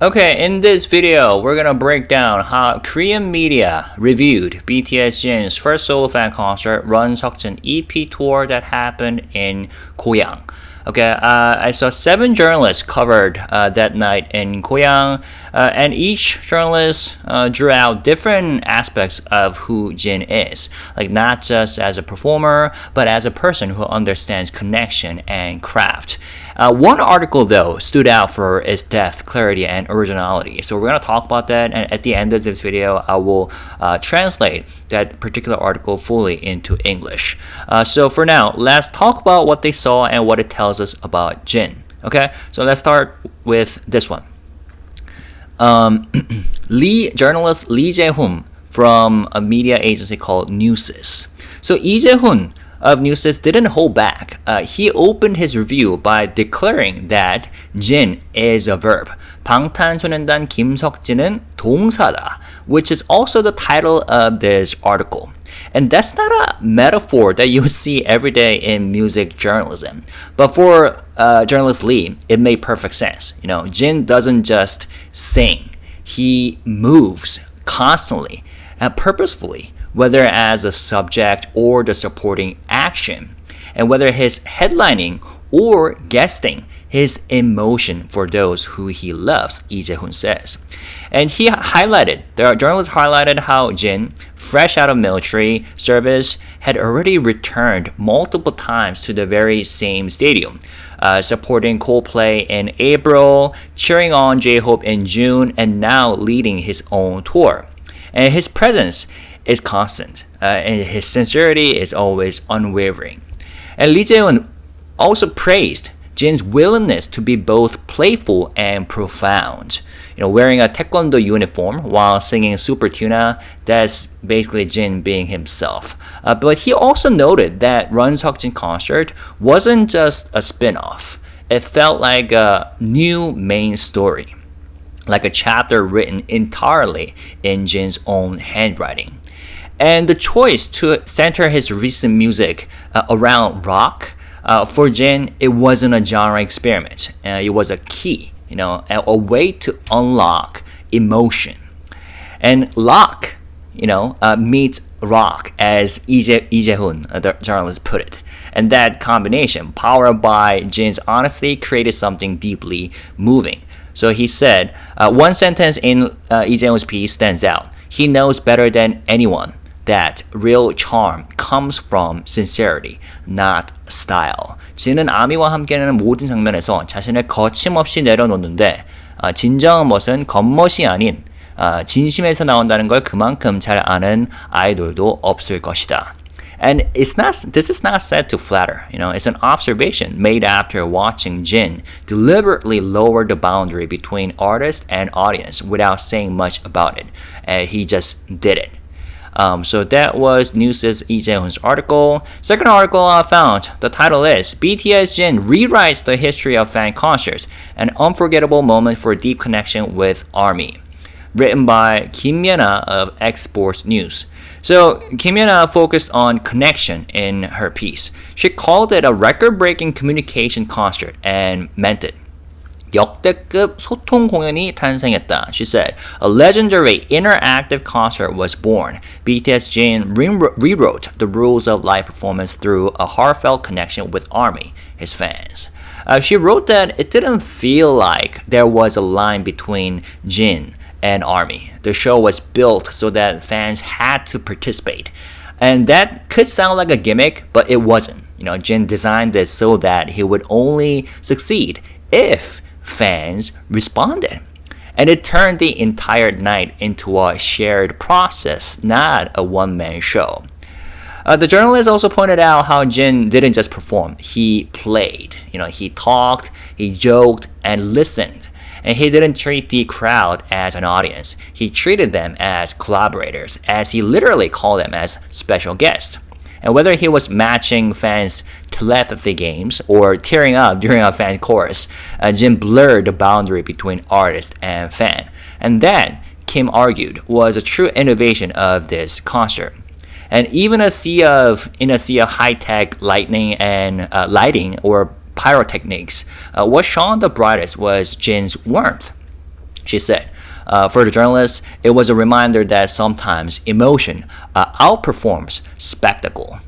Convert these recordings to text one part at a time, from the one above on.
Okay, in this video, we're gonna break down how Korean media reviewed BTS Jin's first solo fan concert, RunSeokjin EP tour that happened in Goyang. Okay, I saw 7 journalists covered that night in Goyang, and each journalist drew out different aspects of who Jin is, like not just as a performer, but as a person who understands connection and craft. One article, though, stood out for its depth, clarity, and originality. So we're going to talk about that, and at the end of this video, I will translate that particular article fully into English. So for now, let's talk about what they saw and what it tells us about Jin. Okay, so let's start with this one. Journalist Lee Jae-hoon from a media agency called Newsis. So Lee Jae-hoon of Newsis didn't hold back. He opened his review by declaring that Jin is a verb. 방탄소년단 김석진은 동사다, which is also the title of this article. And that's not a metaphor that you see every day in music journalism. But for journalist Lee, it made perfect sense. You know, Jin doesn't just sing. He moves constantly and purposefully, whether as a subject or the supporting action, and whether his headlining or guesting, his emotion for those who he loves, Lee Jae-hoon says. And the journalist highlighted how Jin, fresh out of military service, had already returned multiple times to the very same stadium, supporting Coldplay in April, cheering on J-Hope in June, and now leading his own tour. And his presence is constant, and his sincerity is always unwavering. And Lee Jae-hoon also praised Jin's willingness to be both playful and profound. You know, wearing a taekwondo uniform while singing Super Tuna, that's basically Jin being himself. But he also noted that RunSeokjin concert wasn't just a spin-off. It felt like a new main story, like a chapter written entirely in Jin's own handwriting. And the choice to center his recent music around rock, for Jin, it wasn't a genre experiment. It was a key, a way to unlock emotion. And lock, meets rock, as Lee Jae-hoon, the journalist, put it. And that combination, powered by Jin's honesty, created something deeply moving. So he said, one sentence in Lee Jae-hoon's piece stands out. He knows better than anyone that real charm comes from sincerity, not style. 진은 아미와 함께하는 모든 장면에서 자신을 거침없이 내려놓는데 진정한 멋은 겉멋이 아닌 진심에서 나온다는 걸 그만큼 잘 아는 아이돌도 없을 것이다. And this is not said to flatter. It's an observation made after watching Jin deliberately lower the boundary between artist and audience without saying much about it. He just did it. So that was Newsis Lee Jae-hoon's article. Second article I found, the title is BTS Jin Rewrites the History of Fan Concerts, an Unforgettable Moment for Deep Connection with ARMY. Written by Kim Yena of X-Sports News. So Kim Yena focused on connection in her piece. She called it a record-breaking communication concert and meant it. 역대급 소통 공연이 탄생했다. She said, a legendary interactive concert was born. BTS Jin rewrote the rules of live performance through a heartfelt connection with ARMY, his fans. She wrote that it didn't feel like there was a line between Jin and ARMY. The show was built so that fans had to participate. And that could sound like a gimmick, but it wasn't. Jin designed this so that he would only succeed if fans responded. And it turned the entire night into a shared process, not a one-man show. The journalist also pointed out how Jin didn't just perform, he played. He talked, he joked, and listened. And he didn't treat the crowd as an audience. He treated them as collaborators, as he literally called them as special guests. And whether he was matching fans' telepathy games or tearing up during a fan chorus, Jin blurred the boundary between artist and fan. And that, Kim argued, was a true innovation of this concert. And even in a sea of high-tech lighting or pyrotechnics, what shone the brightest was Jin's warmth. She said, for the journalist, it was a reminder that sometimes emotion outperforms spectacle.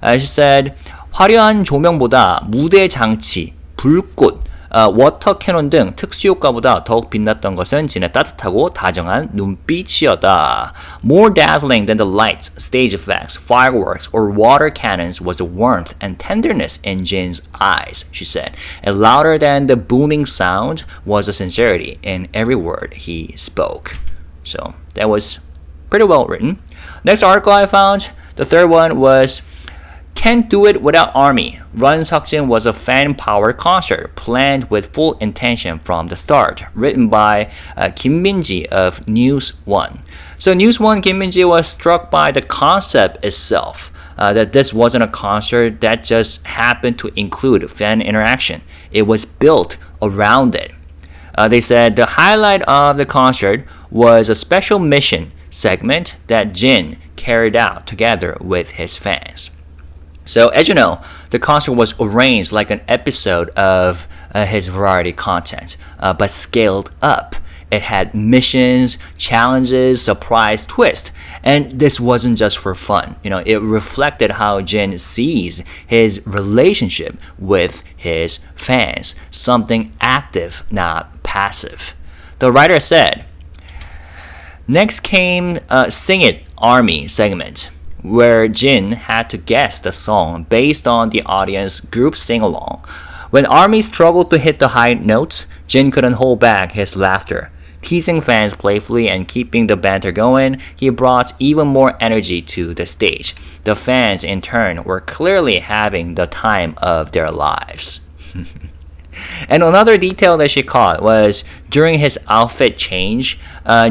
She said, 화려한 조명보다 무대 장치, 불꽃, 워터 캐논 등 특수 효과보다 더욱 빛났던 것은 진의 따뜻하고 다정한 눈빛이었다. More dazzling than the lights, stage effects, fireworks, or water cannons was the warmth and tenderness in Jin's eyes, she said. And louder than the booming sound was the sincerity in every word he spoke. So that was pretty well written. Next article I found, the third one was Can't Do It Without ARMY. RunSeokjin was a fan-powered concert planned with full intention from the start, written by Kim Min-ji of News One. So News One Kim Min-ji was struck by the concept itself, that this wasn't a concert that just happened to include fan interaction. It was built around it. They said the highlight of the concert was a special mission segment that Jin carried out together with his fans. So, as you know, the concert was arranged like an episode of his variety content, but scaled up. It had missions, challenges, surprise twist. And this wasn't just for fun. It reflected how Jin sees his relationship with his fans, something active, not passive. The writer said, next came Sing It Army segment, where Jin had to guess the song based on the audience group sing-along. When ARMY struggled to hit the high notes, Jin couldn't hold back his laughter. Teasing fans playfully and keeping the banter going, he brought even more energy to the stage. The fans, in turn, were clearly having the time of their lives. And another detail that she caught was during his outfit change,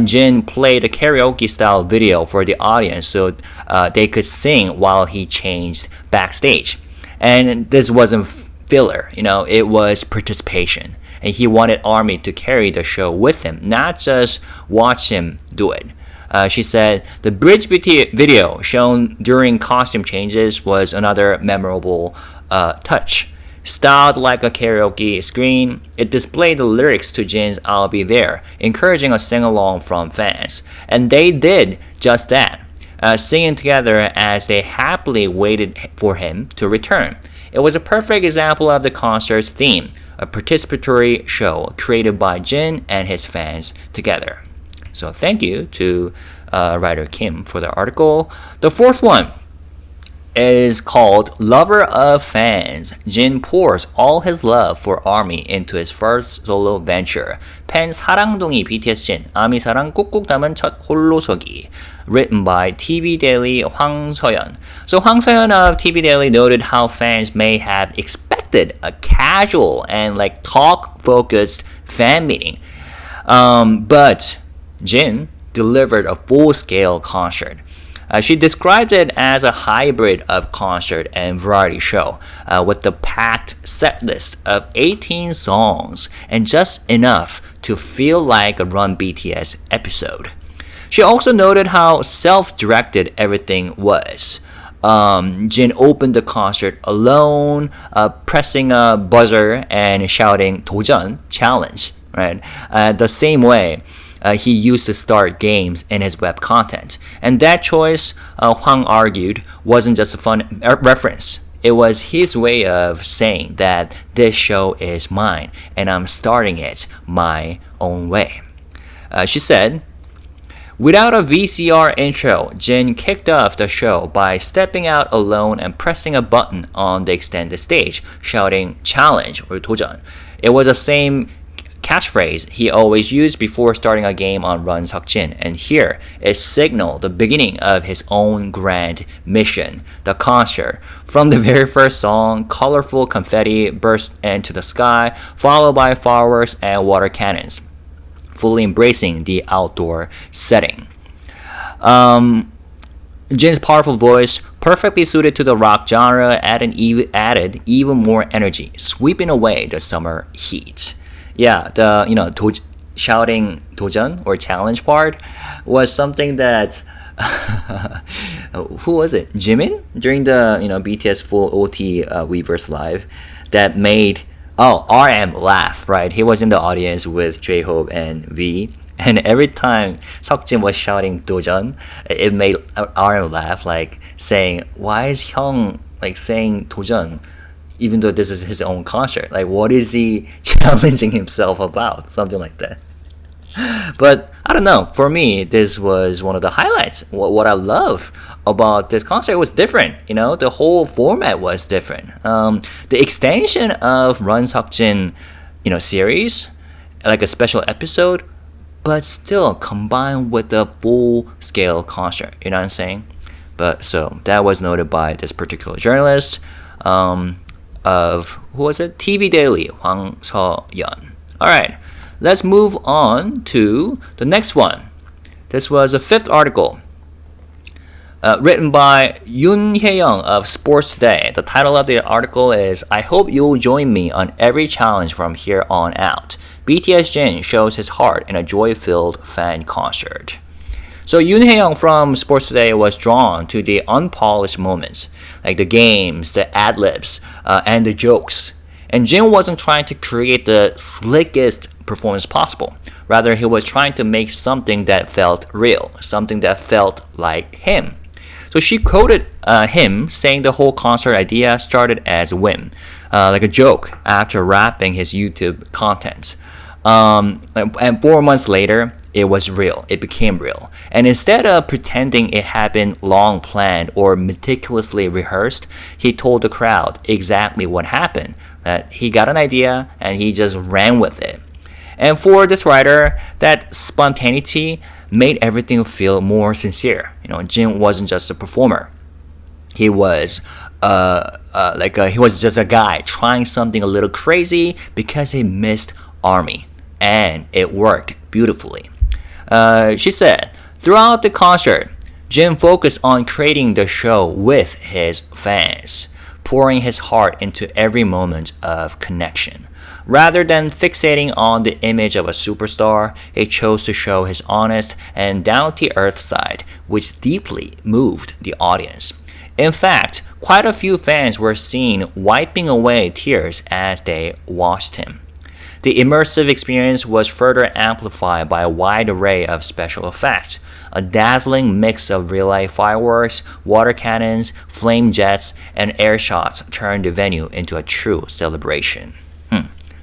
Jin played a karaoke-style video for the audience so they could sing while he changed backstage. And this wasn't filler, it was participation. And he wanted ARMY to carry the show with him, not just watch him do it. She said the bridge video shown during costume changes was another memorable touch. Styled like a karaoke screen, it displayed the lyrics to Jin's I'll Be There, encouraging a sing-along from fans. And they did just that, singing together as they happily waited for him to return. It was a perfect example of the concert's theme, a participatory show created by Jin and his fans together. So thank you to writer Kim for the article. The fourth one is called Lover of Fans. Jin pours all his love for ARMY into his first solo venture. 팬 사랑둥이 BTS Jin, 아미 사랑 꾹꾹 담은 첫 홀로서기. Written by TV Daily 황서연. So 황서연 of TV Daily noted how fans may have expected a casual and talk-focused fan meeting. But Jin delivered a full-scale concert. She described it as a hybrid of concert and variety show, with the packed set list of 18 songs and just enough to feel like a Run BTS episode. She also noted how self-directed everything was. Jin opened the concert alone, pressing a buzzer and shouting 도전, challenge, right? The same way he used to start games in his web content. And that choice, Hwang argued, wasn't just a fun reference. It was his way of saying that this show is mine and I'm starting it my own way. She said, without a VCR intro, Jin kicked off the show by stepping out alone and pressing a button on the extended stage, shouting challenge or 도전. It was the same catchphrase he always used before starting a game on RunSeokjin, and here it signaled the beginning of his own grand mission, the concert. From the very first song, colorful confetti burst into the sky, followed by fireworks and water cannons, fully embracing the outdoor setting. Jin's powerful voice, perfectly suited to the rock genre, added even more energy, sweeping away the summer heat. Yeah, the shouting 도전 or challenge part was something that who was it? Jimin during the BTS full OT Weverse live that made Oh, RM laugh, right? He was in the audience with J-Hope and V. And every time Seokjin was shouting 도전, it made RM laugh, like saying, why is Hyung like saying 도전, even though this is his own concert? Like, what is he challenging himself about? Something like that. But I don't know. For me, this was one of the highlights. What I love about this concert was different. You know, the whole format was different. The extension of RunSeokjin, series, like a special episode, but still combined with the full-scale concert. You know what I'm saying? But so that was noted by this particular journalist of who was it? TV Daily, Hwang Seo-yeon. All right. Let's move on to the next one. This was a fifth article written by Yoon Hye-young of Sports Today. The title of the article is, I hope you'll join me on every challenge from here on out. BTS Jin shows his heart in a joy-filled fan concert. So Yoon Hye-young from Sports Today was drawn to the unpolished moments, like the games, the ad-libs, and the jokes. And Jin wasn't trying to create the slickest performance possible. Rather, he was trying to make something that felt real, something that felt like him. So she quoted him saying the whole concert idea started as a whim, like a joke after wrapping his YouTube content. And 4 months later, it was real. It became real. And instead of pretending it had been long planned or meticulously rehearsed, he told the crowd exactly what happened. That he got an idea and he just ran with it. And for this writer, that spontaneity made everything feel more sincere. Jin wasn't just a performer. He was he was just a guy trying something a little crazy because he missed ARMY, and it worked beautifully. She said, throughout the concert, Jin focused on creating the show with his fans, pouring his heart into every moment of connection. Rather than fixating on the image of a superstar, he chose to show his honest and down-to-earth side, which deeply moved the audience. In fact, quite a few fans were seen wiping away tears as they watched him. The immersive experience was further amplified by a wide array of special effects. A dazzling mix of real-life fireworks, water cannons, flame jets, and air shots turned the venue into a true celebration.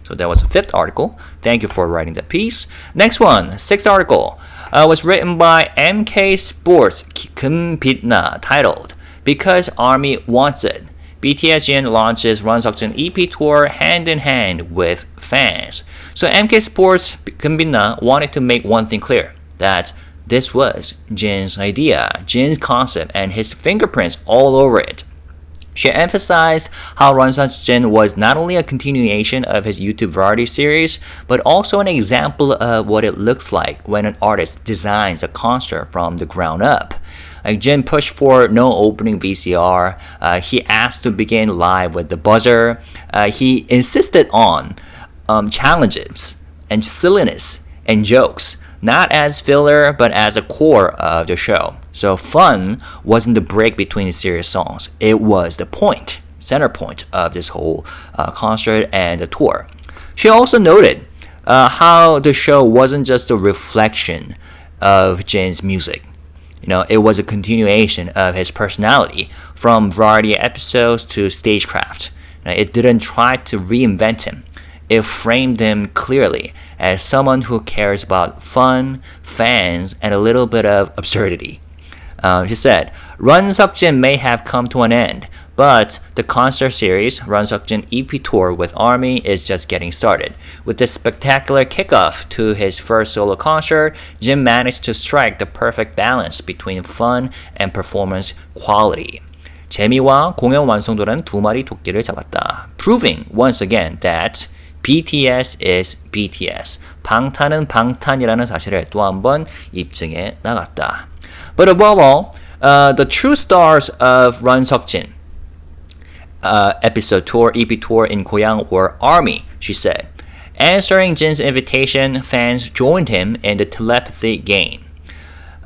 So that was the fifth article. Thank you for writing that piece. Next one, sixth article, was written by MK Sports Kim Bitna, titled, Because ARMY Wants It. BTS Jin launches RunSeokjin EP tour hand in hand with fans. So MK Sports Kim Bitna wanted to make one thing clear, that this was Jin's idea, Jin's concept, and his fingerprints all over it. She emphasized how RunSeokjin was not only a continuation of his YouTube variety series, but also an example of what it looks like when an artist designs a concert from the ground up. Jin pushed for no opening VCR. He asked to begin live with the buzzer. He insisted on challenges and silliness and jokes, not as filler, but as a core of the show. So fun wasn't the break between the serious songs. It was the center point of this whole concert and the tour. She also noted how the show wasn't just a reflection of Jin's music. It was a continuation of his personality, from variety episodes to stagecraft. It didn't try to reinvent him. It framed him clearly as someone who cares about fun, fans, and a little bit of absurdity. She said, RunSeokjin may have come to an end, but the concert series, RunSeokjin EP Tour with ARMY, is just getting started. With this spectacular kickoff to his first solo concert, Jin managed to strike the perfect balance between fun and performance quality. 재미와 공연 완성도라는 두 마리 토끼를 잡았다. Proving once again that BTS is BTS. 방탄은 방탄이라는 사실을 또 한 번 입증해 나갔다. But above all, the true stars of RunSeokjin episode tour, EP tour in Goyang were ARMY, she said. Answering Jin's invitation, fans joined him in the telepathy game.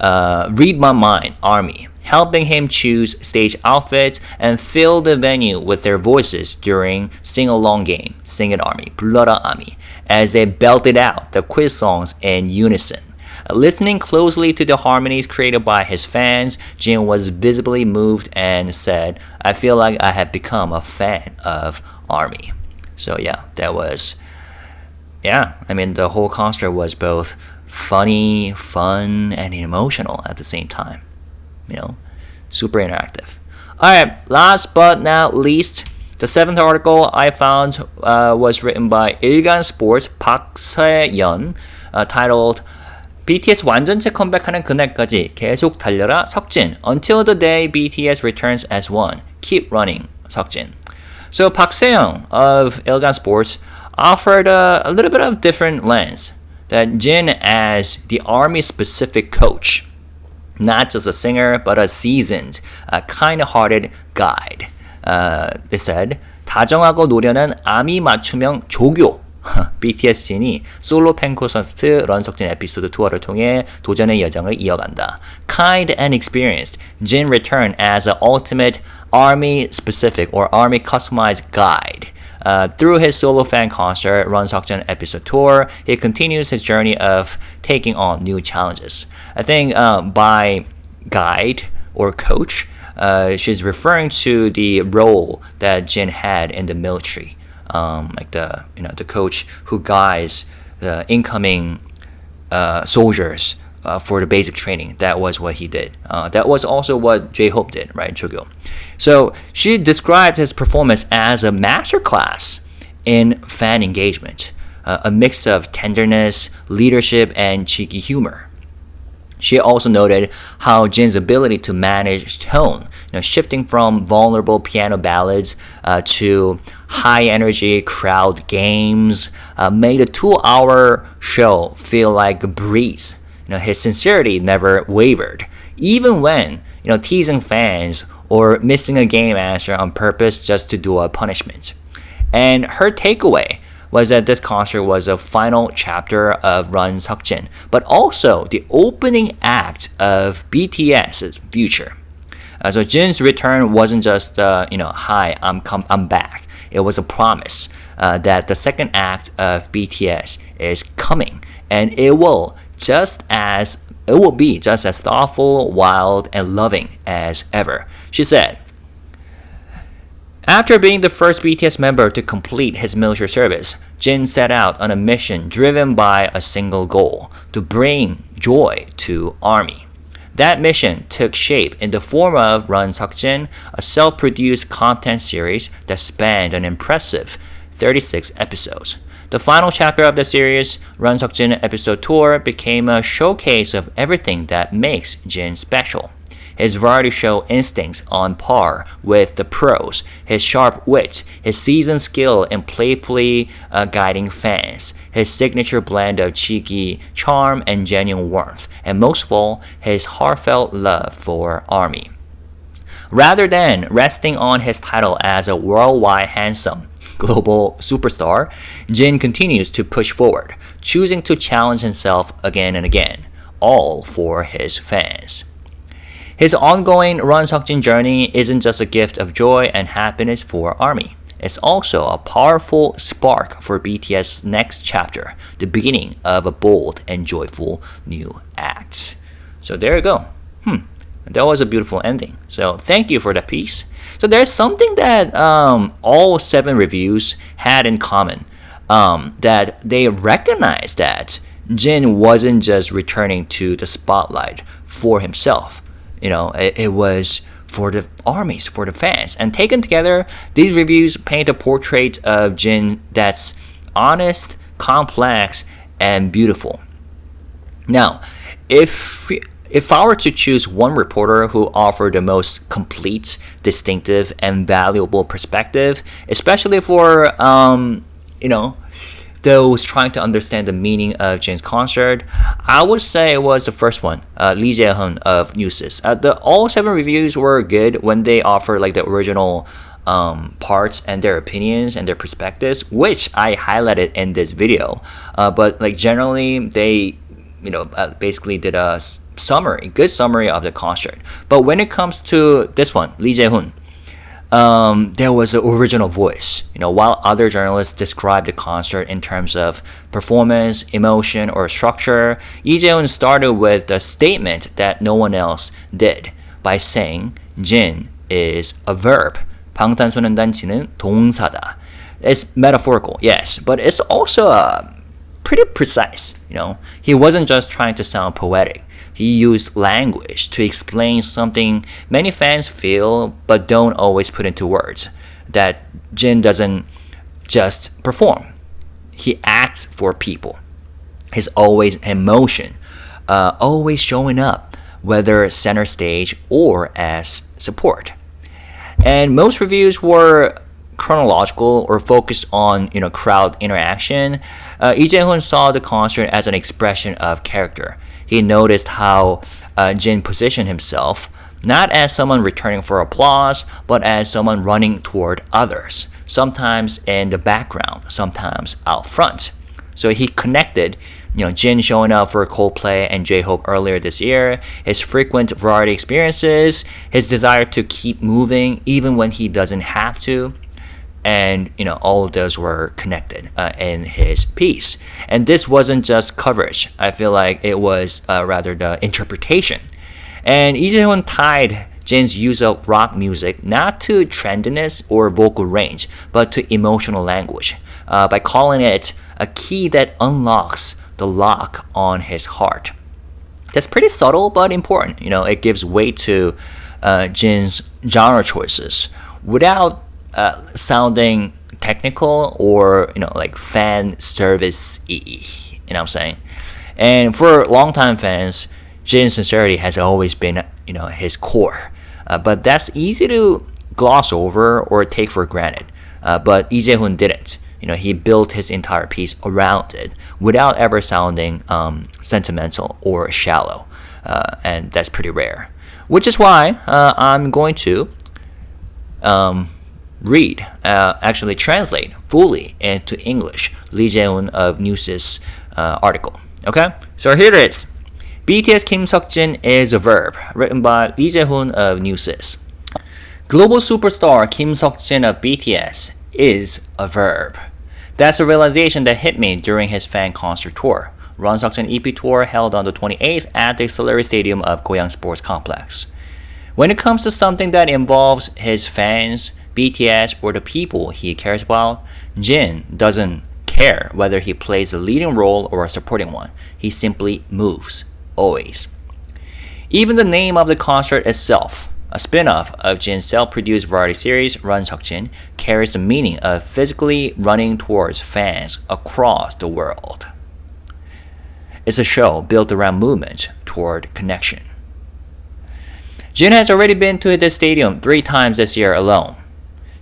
Read my mind, ARMY. helping him choose stage outfits and fill the venue with their voices during sing-along game, Sing It Army, 불러라 Army, as they belted out the quiz songs in unison. Listening closely to the harmonies created by his fans, Jin was visibly moved and said, I feel like I have become a fan of ARMY. So yeah, that was, the whole concert was both funny, fun, and emotional at the same time. Super interactive. Alright, last but not least, the seventh article I found was written by 일간스포츠 박세연, titled BTS 완전체 컴백하는 그날까지 계속 달려라 석진. Until the day BTS returns as one. Keep running, 석진. So Park Se-young of Ilgan Sports offered a little bit of different lens. That Jin as the ARMY-specific coach. Not just a singer, but a seasoned, kind-hearted guide. They said, 다정하고 노련한 아미 맞춤형 조교. BTS 진이 솔로 팬 콘서트 런석진 에피소드 투어를 통해 도전의 여정을 이어간다. Kind and experienced, Jin returned as an ultimate ARMY-specific or ARMY-customized guide. Through his solo fan concert, RunSeokjin episode tour, he continues his journey of taking on new challenges. I think by guide or coach, she's referring to the role that Jin had in the military. Like the coach who guides the incoming soldiers for the basic training. That was what he did. That was also what J-Hope did, right, Chogyo. So she described his performance as a masterclass in fan engagement, a mix of tenderness, leadership, and cheeky humor. She also noted how Jin's ability to manage tone, shifting from vulnerable piano ballads to high-energy crowd games, made a 2-hour show feel like a breeze. His sincerity never wavered, even when teasing fans or missing a game answer on purpose just to do a punishment. And her takeaway was that this concert was a final chapter of RunSeokjin, but also the opening act of BTS's future. So Jin's return wasn't just, hi, I'm back. It was a promise that the second act of BTS is coming, and it will be just as thoughtful, wild, and loving as ever. She said, after being the first BTS member to complete his military service, Jin set out on a mission driven by a single goal, to bring joy to ARMY. That mission took shape in the form of RunSeokjin, a self-produced content series that spanned an impressive 36 episodes. The final chapter of the series, RunSeokjin episode tour, became a showcase of everything that makes Jin special. His variety show instincts on par with the pros, his sharp wit, his seasoned skill in playfully guiding fans, his signature blend of cheeky charm and genuine warmth, and most of all, his heartfelt love for ARMY. Rather than resting on his title as a worldwide handsome global superstar, Jin continues to push forward, choosing to challenge himself again and again, all for his fans. His ongoing RunSeokjin journey isn't just a gift of joy and happiness for ARMY. It's also a powerful spark for BTS' next chapter, the beginning of a bold and joyful new act. So there you go. That was a beautiful ending. So thank you for that piece. So there's something that all 7 reviews had in common, that they recognized that Jin wasn't just returning to the spotlight for himself. It was for the armies, for the fans. And taken together, these reviews paint a portrait of Jin that's honest, complex, and beautiful. Now, if I were to choose one reporter who offered the most complete, distinctive, and valuable perspective, especially for those trying to understand the meaning of Jin's concert, I would say it was the first one, Lee Jae-hoon of Newsis. All 7 reviews were good when they offered like the original parts and their opinions and their perspectives, which I highlighted in this video. But like generally, they basically did a good summary of the concert. But when it comes to this one, Lee Jae-hoon, there was an original voice. While other journalists described the concert in terms of performance, emotion, or structure, Lee Jae-hoon started with a statement that no one else did by saying Jin is a verb. 방탄소년단지는 동사다. It's metaphorical, yes, but it's also pretty precise. He wasn't just trying to sound poetic. He used language to explain something many fans feel but don't always put into words. That Jin doesn't just perform. He acts for people. He's always emotion, always showing up, whether center stage or as support. And most reviews were chronological or focused on crowd interaction. Lee Jae-hoon saw the concert as an expression of character. He noticed how Jin positioned himself not as someone returning for applause, but as someone running toward others, sometimes in the background, sometimes out front. So he connected Jin showing up for Coldplay and J-Hope earlier this year, his frequent variety experiences, his desire to keep moving even when he doesn't have to, and all of those were connected in his piece. And this wasn't just coverage. I feel like it was rather the interpretation. And Lee Jae-hoon tied Jin's use of rock music not to trendiness or vocal range, but to emotional language, by calling it a key that unlocks the lock on his heart. That's pretty subtle but important. It gives weight to Jin's genre choices without sounding technical or like fan service-y. What I'm saying? And for longtime fans, Jin's sincerity has always been his core. But that's easy to gloss over or take for granted. But Lee Jae-hoon didn't. He built his entire piece around it without ever sounding sentimental or shallow. And that's pretty rare. Which is why I'm going to actually translate fully into English Lee Jae-hoon of Newsis article. Okay? So here it is. BTS Jin is a verb, written by Lee Jae-hoon of Newsis. Global superstar Jin of BTS is a verb. That's a realization that hit me during his fan concert tour, RunSeokjin EP tour held on the 28th at the Auxiliary Stadium of Goyang Sports Complex. When it comes to something that involves his fans, BTS, or the people he cares about, Jin doesn't care whether he plays a leading role or a supporting one. He simply moves, always. Even the name of the concert itself, a spin-off of Jin's self-produced variety series, RunSeokjin, carries the meaning of physically running towards fans across the world. It's a show built around movement toward connection. Jin has already been to the stadium 3 times this year alone.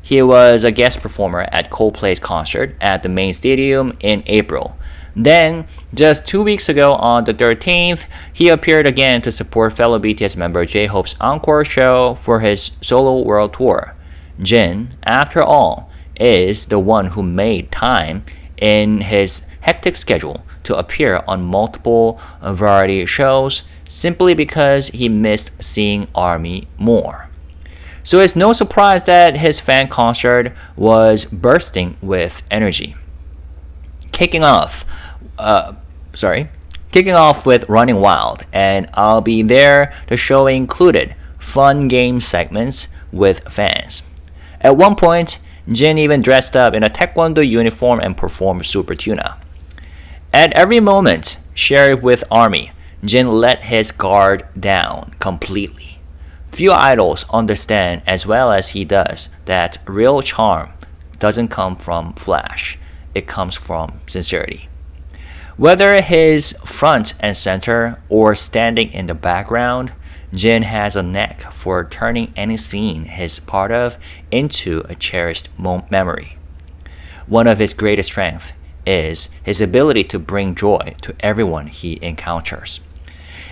He was a guest performer at Coldplay's concert at the main stadium in April. Then, just 2 weeks ago on the 13th, he appeared again to support fellow BTS member J-Hope's encore show for his solo world tour. Jin, after all, is the one who made time in his hectic schedule to appear on multiple variety shows simply because he missed seeing ARMY more. So it's no surprise that his fan concert was bursting with energy. Kicking off with Running Wild, and I'll Be There, the show included fun game segments with fans. At one point, Jin even dressed up in a taekwondo uniform and performed Super Tuna. At every moment shared with ARMY, Jin let his guard down completely. Few idols understand as well as he does that real charm doesn't come from flash, it comes from sincerity. Whether he's front and center or standing in the background, Jin has a knack for turning any scene he's part of into a cherished memory. One of his greatest strengths is his ability to bring joy to everyone he encounters.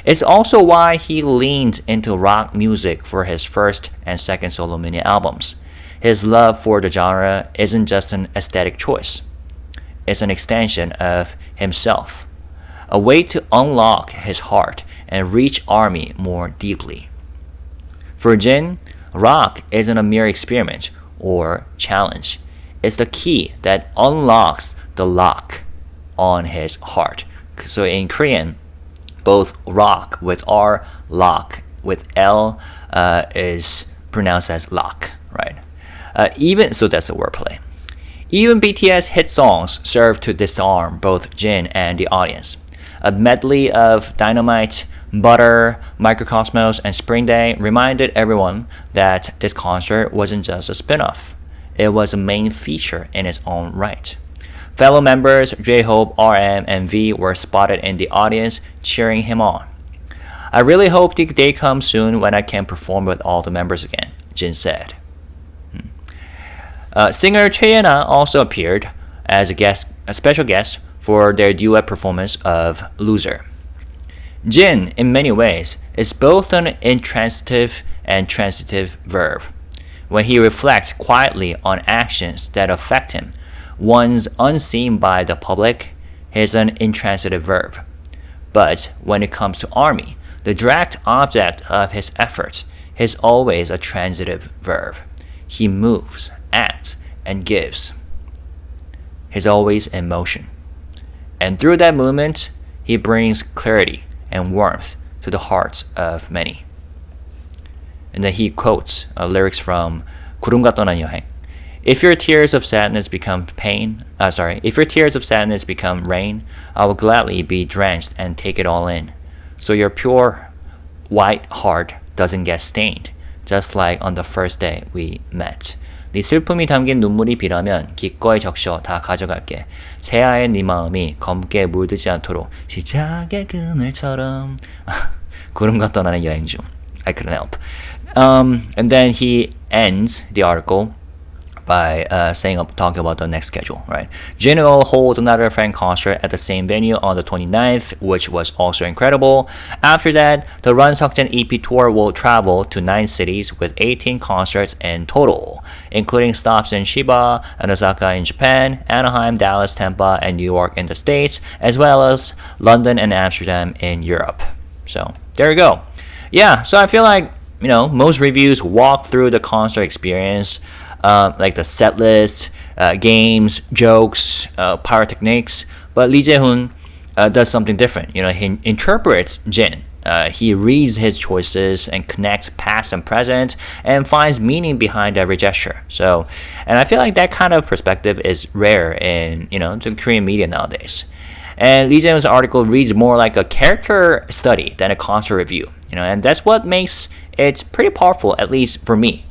It's also why he leaned into rock music for his first and second solo mini albums. His love for the genre isn't just an aesthetic choice. It's an extension of himself, a way to unlock his heart and reach ARMY more deeply. For Jin, rock isn't a mere experiment or challenge. It's the key that unlocks the lock on his heart. So in Korean, both rock with R, lock with L is pronounced as lock, right? So that's a wordplay. Even BTS hit songs serve to disarm both Jin and the audience. A medley of Dynamite, Butter, Microcosmos, and Spring Day reminded everyone that this concert wasn't just a spin-off. It was a main feature in its own right. Fellow members J-Hope, RM, and V were spotted in the audience cheering him on. I really hope the day comes soon when I can perform with all the members again, Jin said. Singer Choi also appeared as a special guest for their duet performance of Loser. Jin, in many ways, is both an intransitive and transitive verb. When he reflects quietly on actions that affect him, ones unseen by the public, he's an intransitive verb. But when it comes to ARMY, the direct object of his efforts, he's always a transitive verb. He moves, acts, and gives. He's always in motion. And through that movement, he brings clarity and warmth to the hearts of many. And then he quotes lyrics from 구름과 떠난 여행. If your tears of sadness become if your tears of sadness become rain, I will gladly be drenched and take it all in. So your pure white heart doesn't get stained, just like on the first day we met. 네 슬픔이 담긴 눈물이 비라면 기꺼이 적셔 다 가져갈게. 새하얀 네 마음이 검게 물들지 않도록 시작의 그날처럼. 구름과 떠나는 여행 중. I couldn't help. And then he ends the article by talking about the next schedule, right? Jin will hold another fan concert at the same venue on the 29th, which was also incredible. After that, the RunSeokjin EP tour will travel to 9 cities with 18 concerts in total, including stops in Chiba and Osaka in Japan, Anaheim, Dallas, Tampa, and New York in the States, as well as London and Amsterdam in Europe. So there you go. Yeah, so I feel like, most reviews walk through the concert experience, like the set list, games, jokes, pyrotechnics. But Lee Jae-hoon does something different. He interprets Jin. He reads his choices and connects past and present and finds meaning behind every gesture. And I feel like that kind of perspective is rare in, the Korean media nowadays. And Lee Jae-hoon's article reads more like a character study than a concert review. And that's what makes it pretty powerful, at least for me.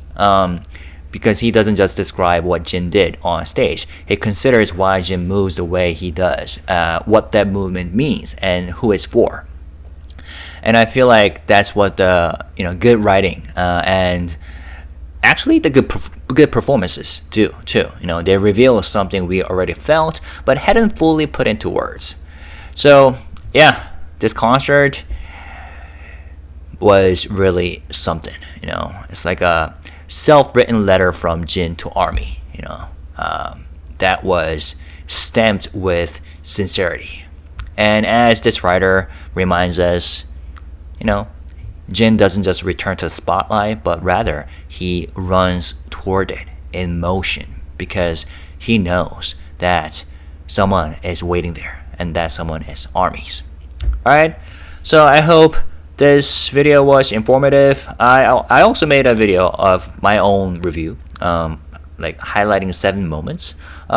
Because he doesn't just describe what Jin did on stage. He considers why Jin moves the way he does, what that movement means, and who it's for. And I feel like that's what the good writing and actually the good performances do too. They reveal something we already felt but hadn't fully put into words. So yeah, this concert was really something. It's like a self-written letter from Jin to ARMY. That was stamped with sincerity. And as this writer reminds us, Jin doesn't just return to the spotlight, but rather he runs toward it in motion because he knows that someone is waiting there, and that someone is ARMYs. Alright, so I hope this video was informative. I also made a video of my own review, like highlighting 7 moments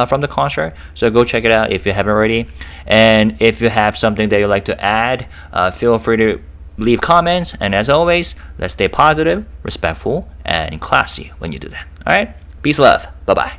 from the concert. So go check it out if you haven't already. And if you have something that you'd like to add, feel free to leave comments. And as always, let's stay positive, respectful, and classy when you do that. All right? Peace, love. Bye-bye.